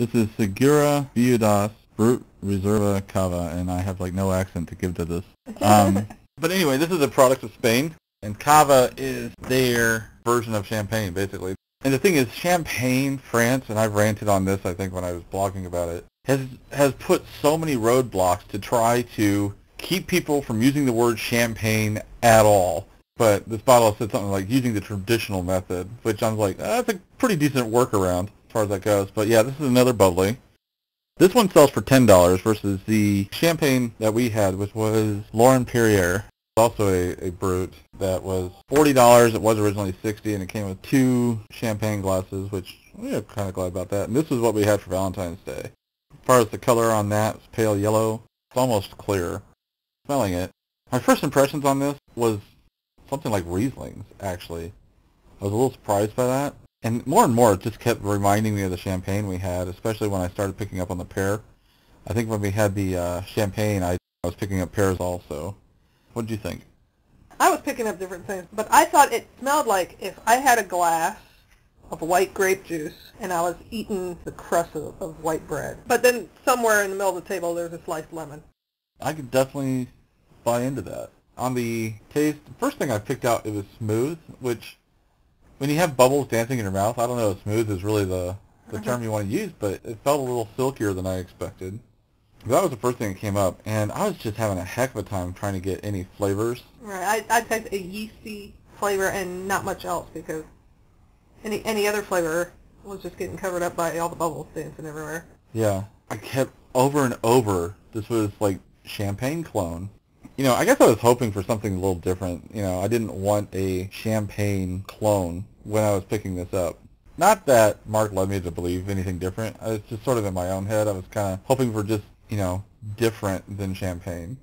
This is Segura Viudas Brut Reserva Cava, and I have like no accent to give to this. But anyway, this is a product of Spain, and Cava is their version of champagne, basically. And the thing is, Champagne, France, and I've ranted on this, I think, when I was blogging about it, has put so many roadblocks to try to keep people from using the word champagne at all. But this bottle said something like using the traditional method, which I'm like, that's a pretty decent workaround as far as that goes. But yeah, this is another bubbly. This one sells for $10 versus the champagne that we had, which was Laurent Perrier, also a Brut, that was $40. It was originally $60, and it came with 2 champagne glasses, which we're kind of glad about that. And this is what we had for Valentine's Day. As far as the color on that, it's pale yellow. It's almost clear. Smelling it, my first impressions on this was something like Riesling's, actually. I was a little surprised by that. And more, it just kept reminding me of the champagne we had, especially when I started picking up on the pear. I think when we had the champagne, I was picking up pears also. What did you think? I was picking up different things, but I thought it smelled like if I had a glass of white grape juice and I was eating the crust of white bread. But then somewhere in the middle of the table there's a sliced lemon. I could definitely buy into that. On the taste, the first thing I picked out, it was smooth, which when you have bubbles dancing in your mouth, I don't know if smooth is really the term you want to use, but it felt a little silkier than I expected. That was the first thing that came up, and I was just having a heck of a time trying to get any flavors. Right, I taste a yeasty flavor and not much else, because any other flavor was just getting covered up by all the bubbles dancing everywhere. Yeah, I kept over and over, this was like champagne clone. You know, I guess I was hoping for something a little different. You know, I didn't want a champagne clone when I was picking this up. Not that Mark led me to believe anything different. I was just sort of in my own head. I was kind of hoping for just, you know, different than champagne.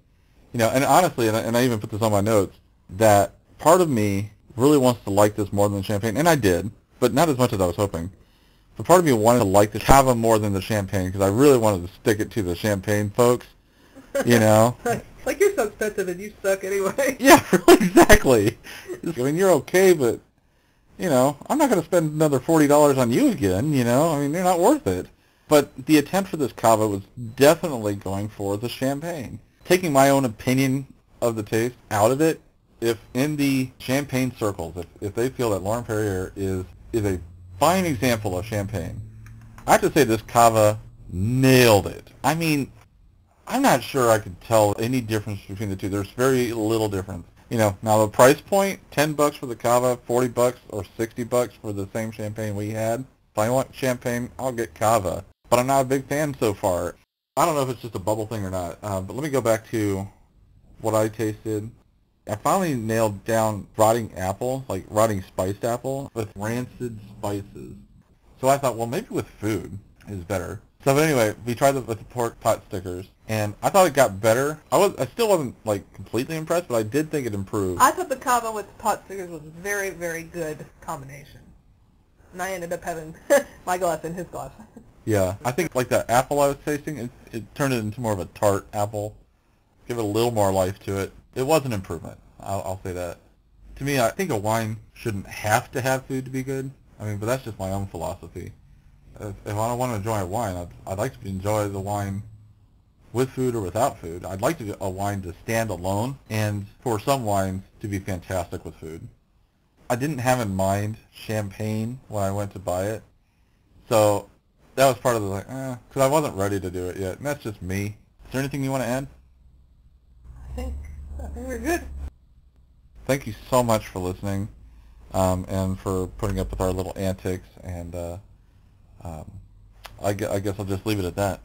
You know, and honestly, and I even put this on my notes, that part of me really wants to like this more than champagne, and I did, but not as much as I was hoping. But part of me wanted to like the Cava more than the champagne, because I really wanted to stick it to the champagne folks, you know. Like, you're so expensive and you suck anyway. Yeah, really, exactly. I mean, you're okay, but, you know, I'm not going to spend another $40 on you again, you know. I mean, they're not worth it. But the attempt for this Cava was definitely going for the champagne. Taking my own opinion of the taste out of it, if in the champagne circles, if they feel that Laurent Perrier is a fine example of champagne, I have to say this Cava nailed it. I mean, I'm not sure I could tell any difference between the two. There's very little difference. You know, now the price point, $10 for the Cava, $40 or $60 for the same champagne we had. If I want champagne, I'll get Cava. But I'm not a big fan so far. I don't know if it's just a bubble thing or not. But let me go back to what I tasted. I finally nailed down rotting apple, like rotting spiced apple, with rancid spices. So I thought, well, maybe with food is better. So anyway, we tried it with the pork pot stickers, and I thought it got better. I still wasn't like completely impressed, but I did think it improved. I thought the Cava with the pot stickers was a very, very good combination. And I ended up having my glass and his glass. Yeah, I think like that apple I was tasting, it turned it into more of a tart apple. Give it a little more life to it. It was an improvement, I'll say that. To me, I think a wine shouldn't have to have food to be good. I mean, but that's just my own philosophy. If I don't want to enjoy a wine, I'd like to enjoy the wine with food or without food. I'd like a wine to stand alone, and for some wines to be fantastic with food. I didn't have in mind champagne when I went to buy it, so that was part of the because I wasn't ready to do it yet, and that's just me. Is there anything you want to add? I think we're good. Thank you so much for listening, and for putting up with our little antics, and I guess I'll just leave it at that.